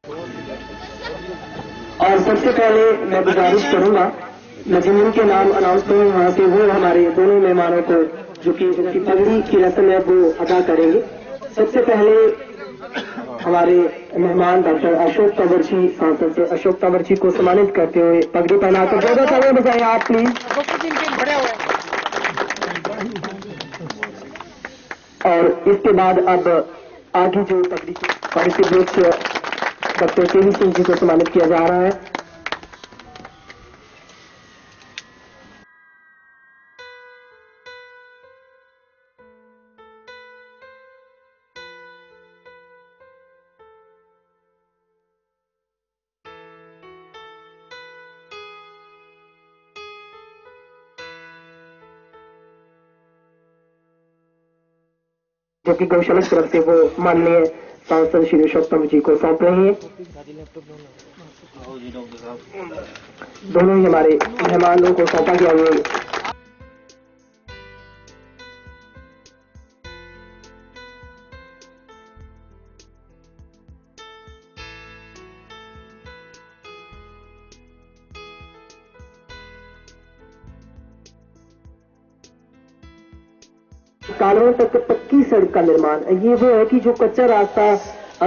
और सबसे पहले मैं गुजारिश करूंगा मैं जिनके नाम अनाउंस करूँ वहाँ से वो हमारे दोनों मेहमानों को जो कि उनकी पगड़ी की रस्म है वो अदा करेंगे। सबसे पहले हमारे मेहमान डॉक्टर अशोक तंवर जी, सांसद अशोक तंवर जी को सम्मानित करते हुए पगड़ी पहनाकर जोरदार तालियां बजाएं आप प्लीज। और इसके बाद अब आगे जो पगड़ी पार्टिसिपेट डॉक्टर केवी सिंह जी को सम्मानित किया जा रहा है। जो कि गौशाला की तरफ से वो माननीय सांसद श्री अशोक तंवर जी को सौंप रहे हैं। दोनों ही हमारे मेहमानों को सौंपा गया हुआ कालवा तक पक्की सड़क का निर्माण, ये वो है कि जो कच्चा रास्ता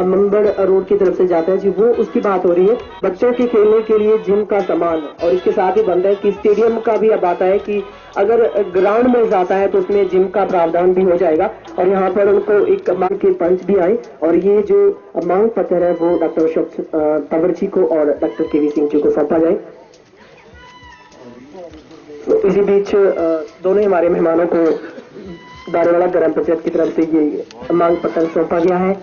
मंबड़ रोड की तरफ से जाता है जी, वो उसकी बात हो रही है। बच्चों के खेलने के लिए जिम का सामान और इसके साथ ही बनता है कि स्टेडियम का भी अब आता है कि अगर ग्राउंड में जाता है तो उसमें जिम का प्रावधान भी हो जाएगा। और यहाँ पर उनको एक मांग के पंच भी आए और ये जो मांग पत्र है वो डॉक्टर अशोक तंवर जी को और डॉक्टर केवी सिंह जी को सौंपा जाए। तो इसी बीच दोनों हमारे मेहमानों को दारेवाड़ा ग्राम पंचायत की तरफ से ये मांग पत्र सौंपा गया है।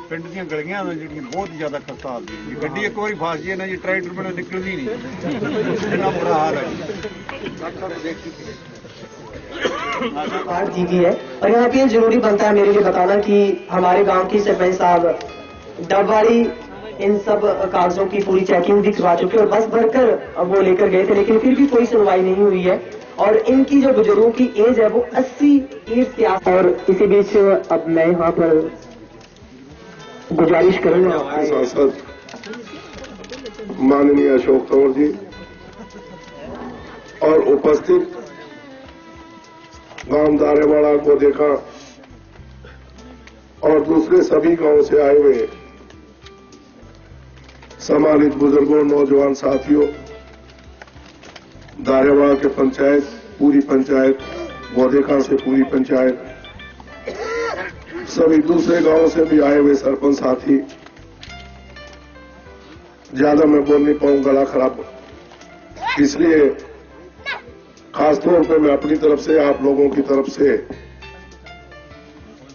पिंड ਦੀਆਂ ਗਲੀਆਂ ਨੇ ਜਿਹੜੀਆਂ ਬਹੁਤ ਜ਼ਿਆਦਾ ਖਸਤਾ ਹਾਲਤ ਦੀ ਗੱਡੀ ਇੱਕ ਵਾਰੀ ਫਸ ਜੇ ਨਾ ਜੀ ਟਰੈਕਟਰ ਬਿਨਾਂ ਨਿਕਲਦੀ नहीं इतना बुरा हाल है जी है। और यहाँ पे जरूरी बनता है मेरे लिए बताना कि हमारे गांव की सरपंच साहब डबवाड़ी इन सब कागजों की पूरी चेकिंग भी करवा चुके और बस भरकर वो लेकर गए थे, लेकिन फिर भी कोई सुनवाई नहीं हुई है। और इनकी जो बुजुर्गों की एज है वो 80 एज के आस। और इसी बीच अब मैं यहाँ पर गुजारिश करूंगा सांसद माननीय अशोक तंवर जी और उपस्थित गांव दारेवाड़ा को देखा और दूसरे सभी गांव से आए हुए सम्मानित बुजुर्गों, नौजवान साथियों, दारेवाड़ा के पंचायत, पूरी पंचायत, बोधेका से पूरी पंचायत, सभी दूसरे गांवों से भी आए हुए सरपंच साथी, ज्यादा मैं बोल नहीं पाऊं, गला खराब, इसलिए खासतौर पे मैं अपनी तरफ से आप लोगों की तरफ से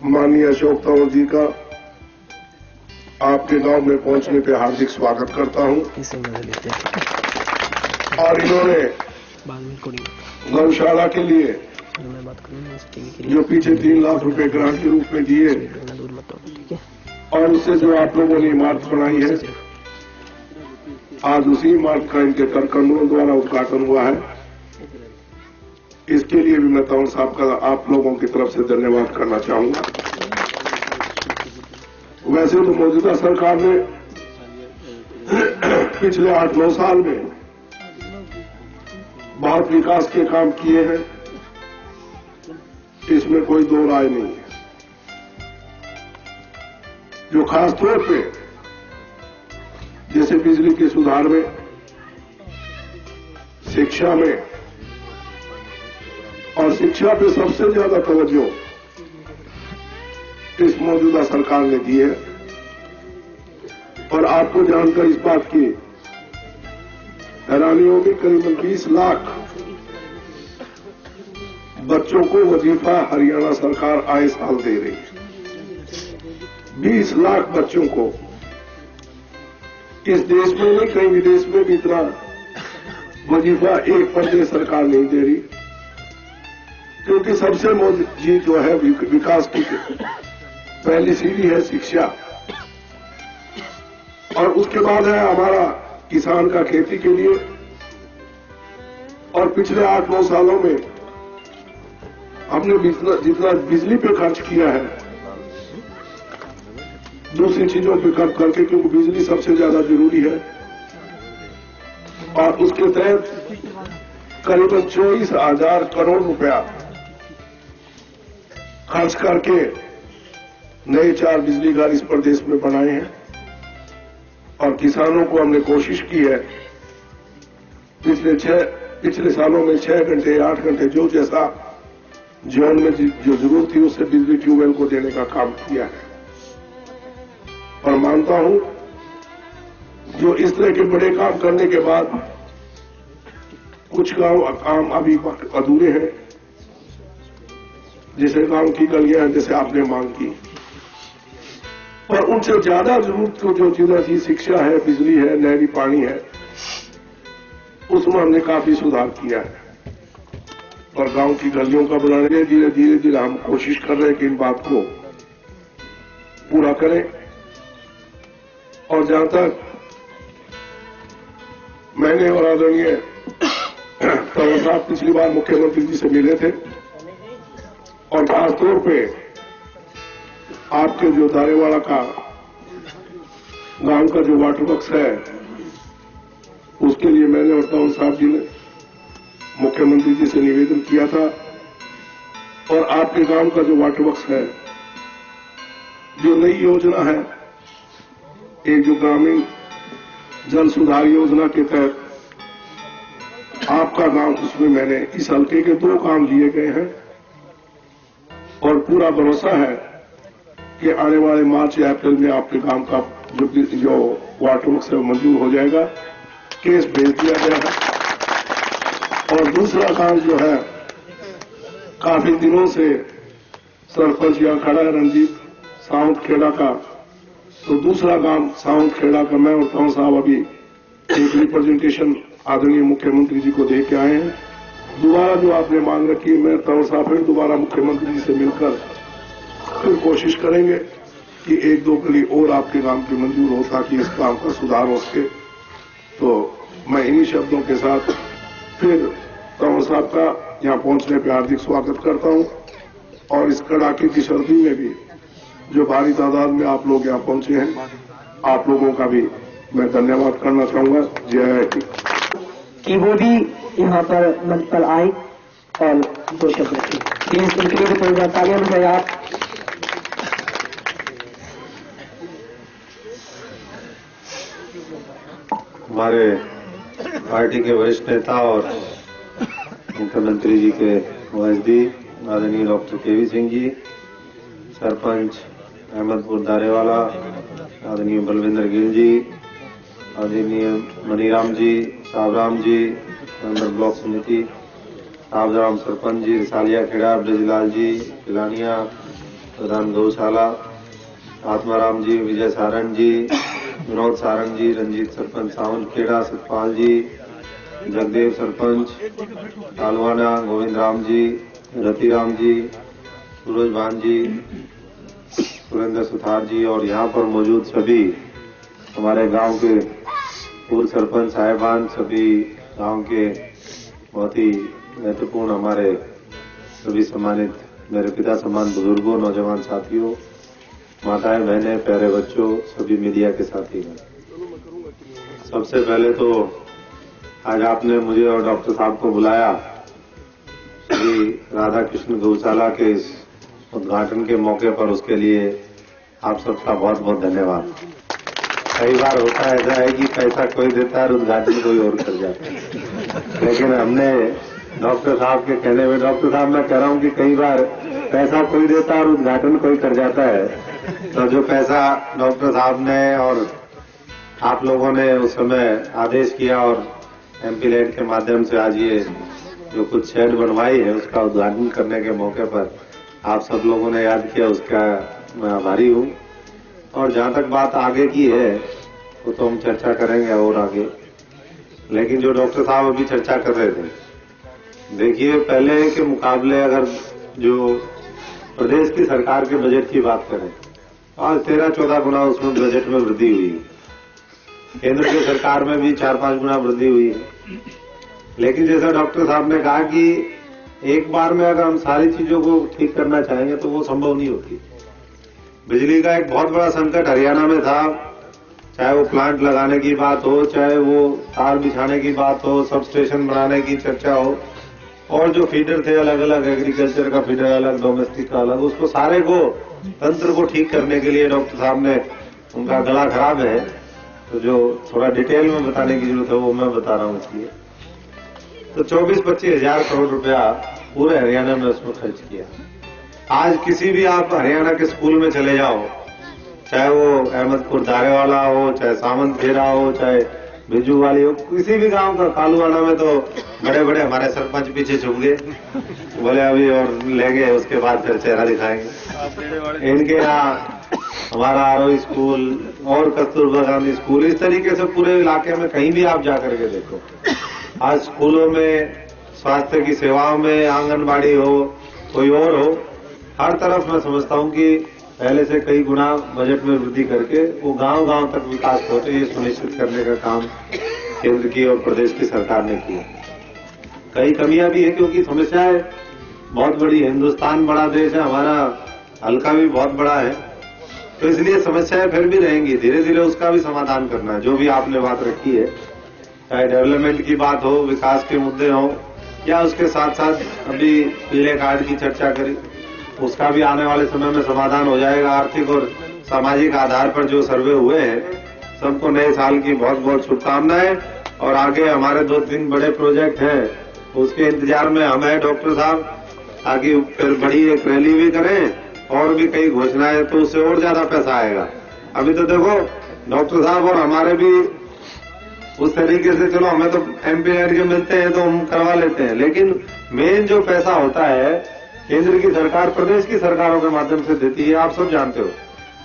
माननीय अशोक तंवर जी का आपके गांव में पहुंचने पे हार्दिक स्वागत करता हूं। और इन्होंने गौशाला के लिए जो पीछे 3 लाख रुपए ग्रांट के रूप में दिए और उससे जो आप लोगों ने इमारत बनाई है, आज उसी इमारत का इनके करकंडों द्वारा उद्घाटन हुआ है। इसके लिए भी मैं तंवर साहब का आप लोगों की तरफ से धन्यवाद करना चाहूंगा। वैसे तो मौजूदा सरकार ने पिछले 8-9 साल में बहुत विकास के काम किए हैं, इसमें कोई दो राय नहीं है। जो खासतौर पे जैसे बिजली के सुधार में, शिक्षा में, और शिक्षा पे सबसे ज्यादा तवज्जो इस मौजूदा सरकार ने दी है। और आपको जानकर इस बात की हैरानी होगी, करीबन 20 लाख बच्चों को वजीफा हरियाणा सरकार आए साल दे रही है। 20 लाख बच्चों को इस देश में नहीं, कई विदेश में भी इतना वजीफा एक प्रदेश सरकार नहीं दे रही, क्योंकि सबसे मोदी जो है विकास की पहली सीढ़ी है शिक्षा, और उसके बाद है हमारा किसान का खेती के लिए। और पिछले 8-9 सालों में हमने जितना बिजली पे खर्च किया है दूसरी चीजों पे कम करके, क्योंकि बिजली सबसे ज्यादा जरूरी है। और उसके तहत करीबन 24,000 करोड़ रुपया खर्च करके नए 4 बिजली घर इस प्रदेश में बनाए हैं। और किसानों को हमने कोशिश की है पिछले सालों में 6 घंटे 8 घंटे जो जैसा जोन में जो जरूरत थी उससे बिजली ट्यूबवेल को देने का काम किया है। और मानता हूं जो इस तरह के बड़े काम करने के बाद कुछ काम अभी अधूरे हैं, जैसे गांव की गलियां हैं, जैसे आपने मांग की। और उनसे ज्यादा जरूरत को जो चीजें थी, शिक्षा है, बिजली है, नहरी पानी है, उसमें हमने काफी सुधार किया है। और गांव की गलियों का बनाने के धीरे धीरे हम कोशिश कर रहे हैं कि इन बात को पूरा करें। और जहां तक मैंने और आदरणीय तंवर साहब पिछली बार मुख्यमंत्री जी से मिले थे, और खासतौर पे आपके जो दारेवाड़ा का गांव का जो वाटर वर्क्स है, उसके लिए मैंने और तंवर साहब जी ने मुख्यमंत्री जी से निवेदन किया था। और आपके गांव का जो वाटर वर्क्स है, जो नई योजना है, एक जो ग्रामीण जल सुधार योजना के तहत आपका गांव, उसमें मैंने इस हल्के के 2 काम लिए गए हैं। और पूरा भरोसा है कि आने वाले मार्च या अप्रैल में आपके गांव का जो वाटर वर्क्स है मंजूर हो जाएगा। केस भेज दिया गया है। और दूसरा काम जो है, काफी दिनों से सरपंच यहाँ खड़ा है रंजीत साउंड खेड़ा का, तो दूसरा काम साउंड खेड़ा का मैं और तंवर साहब अभी एक रिप्रेजेंटेशन आदरणीय मुख्यमंत्री जी को दे के आए हैं। दोबारा जो आपने मांग रखी है, मैं तंवर साहब फिर दोबारा मुख्यमंत्री जी से मिलकर फिर कोशिश करेंगे कि 1-2 गली और आपके गांव की मंजूर हो, ताकि इस काम का सुधार हो सके। तो मैं इन्हीं शब्दों के साथ फिर तंवर साहब का यहां पहुंचने पर हार्दिक स्वागत करता हूं। और इस कड़ाके की सर्दी में भी जो भारी तादाद में आप लोग यहां पहुंचे हैं, आप लोगों का भी मैं धन्यवाद करना चाहूंगा। जय हिंद। कि वो भी यहाँ पर मंच पर आए और 2 शब्द रखे। प्लीज उनके लिए भी तालियां बजाइए आप। हमारे पार्टी के वरिष्ठ नेता और मुख्यमंत्री जी के वाइसदी आदरणीय डॉक्टर केवी सिंह जी, सरपंच अहमदपुर दारेवाला आदरणीय बलविंदर गिल जी, आदरणीय मनीराम जी, सावराम जी, मेंबर ब्लॉक समिति, सावराम सरपंच जी, रिसालिया खेड़ा, ब्रजलाल जी, पिलानिया प्रधान गौशाला, आत्माराम जी, विजय सारंग जी, विनोद सारंग जी, रंजीत सरपंच सावंत खेड़ा, सतपाल जी, जगदेव सरपंच तालवाना, गोविंद राम जी, रतिराम जी, सूरज भान जी, सुरेंद्र सुथार जी, और यहाँ पर मौजूद सभी हमारे गांव के पूर्व सरपंच साहिबान, सभी गांव के बहुत ही महत्वपूर्ण हमारे सभी सम्मानित मेरे पिता समान बुजुर्गों, नौजवान साथियों, माताएं, बहनें, प्यारे बच्चों, सभी मीडिया के साथी हैं। सबसे पहले तो आज आपने मुझे और डॉक्टर साहब को बुलाया, श्री राधा कृष्ण गौशाला के इस उद्घाटन के मौके पर, उसके लिए आप सबका बहुत बहुत धन्यवाद। कई बार होता ऐसा है कि पैसा कोई देता है और उद्घाटन कोई और कर जाता है, लेकिन हमने डॉक्टर साहब के कहने में, डॉक्टर साहब मैं कह रहा हूं कि कई बार पैसा कोई देता है और उद्घाटन कोई कर जाता है, तो जो पैसा डॉक्टर साहब ने और आप लोगों ने उस समय आदेश किया और एमपी लैंड के माध्यम से आज ये जो कुछ शेड बनवाई है, उसका उद्घाटन करने के मौके पर आप सब लोगों ने याद किया, उसका मैं आभारी हूं। और जहां तक बात आगे की है वो तो हम चर्चा करेंगे और आगे, लेकिन जो डॉक्टर साहब अभी चर्चा कर रहे थे, देखिए पहले के मुकाबले अगर जो प्रदेश की सरकार के बजट की बात करें, आज 13-14 गुना उसमें बजट में वृद्धि हुई है। केंद्र की सरकार में भी 4-5 गुना वृद्धि हुई है। लेकिन जैसा डॉक्टर साहब ने कहा कि एक बार में अगर हम सारी चीजों को ठीक करना चाहेंगे तो वो संभव नहीं होती। बिजली का एक बहुत बड़ा संकट हरियाणा में था, चाहे वो प्लांट लगाने की बात हो, चाहे वो तार बिछाने की बात हो, सब स्टेशन बनाने की चर्चा हो, और जो फीडर थे अलग अलग, एग्रीकल्चर का फीडर अलग, डोमेस्टिक का अलग, उसको सारे को तंत्र को ठीक करने के लिए डॉक्टर साहब ने, उनका गला खराब है तो जो थोड़ा डिटेल में बताने की जरूरत है वो मैं बता रहा हूं। इसलिए तो 24-25 हजार करोड़ रुपया पूरे हरियाणा में उसमें खर्च किया। आज किसी भी आप हरियाणा के स्कूल में चले जाओ, चाहे वो अहमदपुर दारेवाला हो, चाहे सामंत खेरा हो, चाहे बिजू वाली हो, किसी भी गांव का, कालूवाड़ा में तो बड़े बड़े हमारे सरपंच पीछे छुप गए, बोले अभी और ले गए, उसके बाद फिर चेहरा दिखाएंगे। इनके यहाँ हमारा आरओ स्कूल और कस्तूरबा गांधी स्कूल, इस तरीके से पूरे इलाके में कहीं भी आप जाकर के देखो, आज स्कूलों में, स्वास्थ्य की सेवाओं में, आंगनबाड़ी हो, कोई और हो, हर तरफ मैं समझता हूं कि पहले से कई गुना बजट में वृद्धि करके वो गांव गांव तक विकास पहुंचे, ये सुनिश्चित करने का काम केंद्र की और प्रदेश की सरकार ने किया। कई कमियां भी है क्योंकि समस्याएं बहुत बड़ी है, हिंदुस्तान बड़ा देश है, हमारा हल्का भी बहुत बड़ा है, तो इसलिए समस्याएं फिर भी रहेंगी, धीरे धीरे उसका भी समाधान करना है। जो भी आपने बात रखी है, चाहे डेवलपमेंट की बात हो, विकास के मुद्दे हो, या उसके साथ साथ अभी पीले कार्ड की चर्चा करी, उसका भी आने वाले समय में समाधान हो जाएगा। आर्थिक और सामाजिक आधार पर जो सर्वे हुए हैं, सबको नए साल की बहुत बहुत शुभकामनाएं, और आगे हमारे 2-3 बड़े प्रोजेक्ट हैं, उसके इंतजार में हम हैं डॉक्टर साहब, ताकि फिर बड़ी एक रैली भी करें और भी कई घोषणाएं, तो उससे और ज्यादा पैसा आएगा। अभी तो देखो डॉक्टर साहब और हमारे भी उस तरीके से, चलो हमें तो एमपी के मिलते हैं तो हम करवा लेते हैं, लेकिन मेन जो पैसा होता है केंद्र की सरकार प्रदेश की सरकारों के माध्यम से देती है। आप सब जानते हो,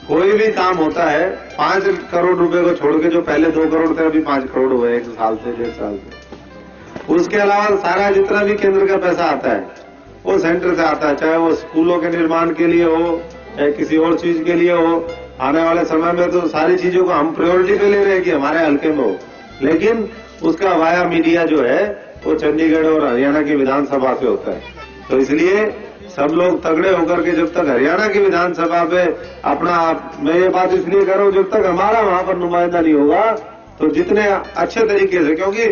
कोई भी काम होता है 5 करोड़ रुपए को छोड़ के, जो पहले 2 करोड़ थे अभी 5 करोड़ हुए 1 साल से 1.5 साल से। उसके अलावा सारा जितना भी केंद्र का पैसा आता है वो सेंटर से आता है, चाहे वो स्कूलों के निर्माण के लिए हो, चाहे किसी और चीज के लिए हो। आने वाले समय में तो सारी चीजों को हम प्रायोरिटी पे ले रहे हैं कि हमारे हल्के में हो, लेकिन उसका वाया मीडिया जो है वो चंडीगढ़ और हरियाणा की विधानसभा से होता है। तो इसलिए सब लोग तगड़े होकर के, जब तक हरियाणा की विधानसभा पे अपना, मैं ये बात इसलिए कर रहा हूं, जब तक हमारा वहां पर नुमाइंदा नहीं होगा तो जितने अच्छे तरीके से, क्योंकि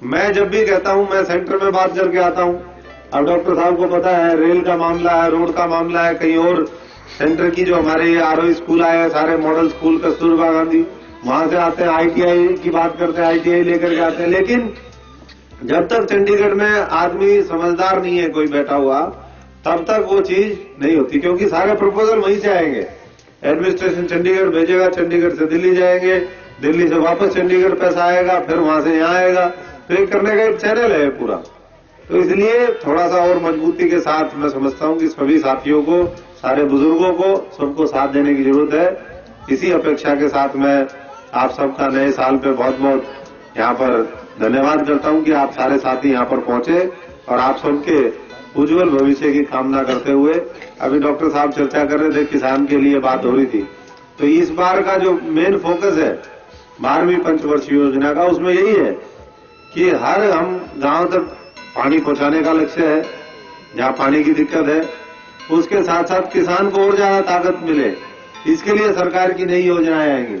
मैं जब भी कहता हूं मैं सेंटर में बात करके आता हूं। अब डॉक्टर साहब को पता है रेल का मामला है, रोड का मामला है, कहीं और सेंटर की जो हमारे आरओ स्कूल आए हैं, सारे मॉडल स्कूल कस्तूरबा गांधी, वहां से आते हैं, आईटीआई की बात करते हैं, आईटीआई लेकर के आते हैं, लेकिन जब तक चंडीगढ़ में आदमी समझदार नहीं है कोई बैठा हुआ, तब तक वो चीज नहीं होती, क्योंकि सारे प्रपोजल वहीं से आएंगे। एडमिनिस्ट्रेशन चंडीगढ़ भेजेगा, चंडीगढ़ से दिल्ली जाएंगे, दिल्ली से वापस चंडीगढ़ पैसा आएगा, फिर वहां से यहाँ आएगा, तो ये करने का एक चैनल है पूरा। तो इसलिए थोड़ा सा और मजबूती के साथ मैं समझता हूं कि सभी साथियों को, सारे बुजुर्गों को, सबको साथ देने की जरूरत है। इसी अपेक्षा के साथ मैं आप सबका नए साल पे बहुत बहुत यहाँ पर धन्यवाद करता हूं कि आप सारे साथी यहाँ पर पहुंचे, और आप सबके उज्जवल भविष्य की कामना करते हुए, अभी डॉक्टर साहब चर्चा कर रहे थे, किसान के लिए बात हो रही थी, तो इस बार का जो मेन फोकस है 12वीं पंचवर्षीय योजना का, उसमें यही है कि हर हम गांव तक पानी पहुंचाने का लक्ष्य है, जहां पानी की दिक्कत है, उसके साथ साथ किसान को और ज्यादा ताकत मिले, इसके लिए सरकार की नई योजनाएं आएंगी,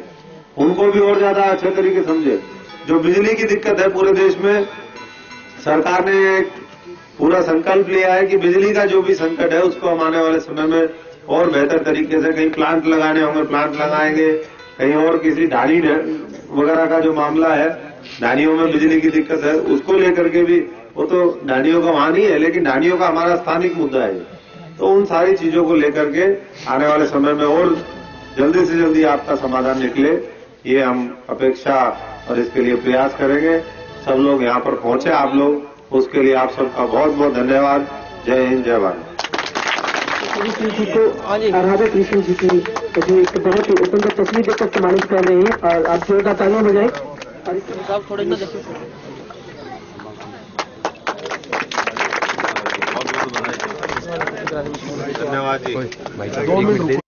उनको भी और ज्यादा अच्छे तरीके समझे। जो बिजली की दिक्कत है पूरे देश में, सरकार ने एक पूरा संकल्प लिया है कि बिजली का जो भी संकट है उसको हम आने वाले समय में और बेहतर तरीके से, कहीं प्लांट लगाने होंगे प्लांट लगाएंगे, कहीं और किसी ढानी वगैरह का जो मामला है, ढानियों में बिजली की दिक्कत है, उसको लेकर के भी, वो तो ढानियों का वहां नहीं है, लेकिन ढानियों का हमारा स्थानिक मुद्दा है, तो उन सारी चीजों को लेकर के आने वाले समय में और जल्दी से जल्दी आपका समाधान निकले, ये हम अपेक्षा और इसके लिए प्रयास करेंगे। सब लोग यहाँ पर पहुंचे, आप लोग, उसके लिए आप सबका बहुत बहुत धन्यवाद। जय हिंद, जय भारत। जी को राधा कृष्ण जी की जो एक बहुत ही सुंदर तस्वीर देखकर सम्मानित कर रहे हैं, और आप जोरदार तालियां बजाएं। थोड़े ना देखिए, धन्यवाद जी।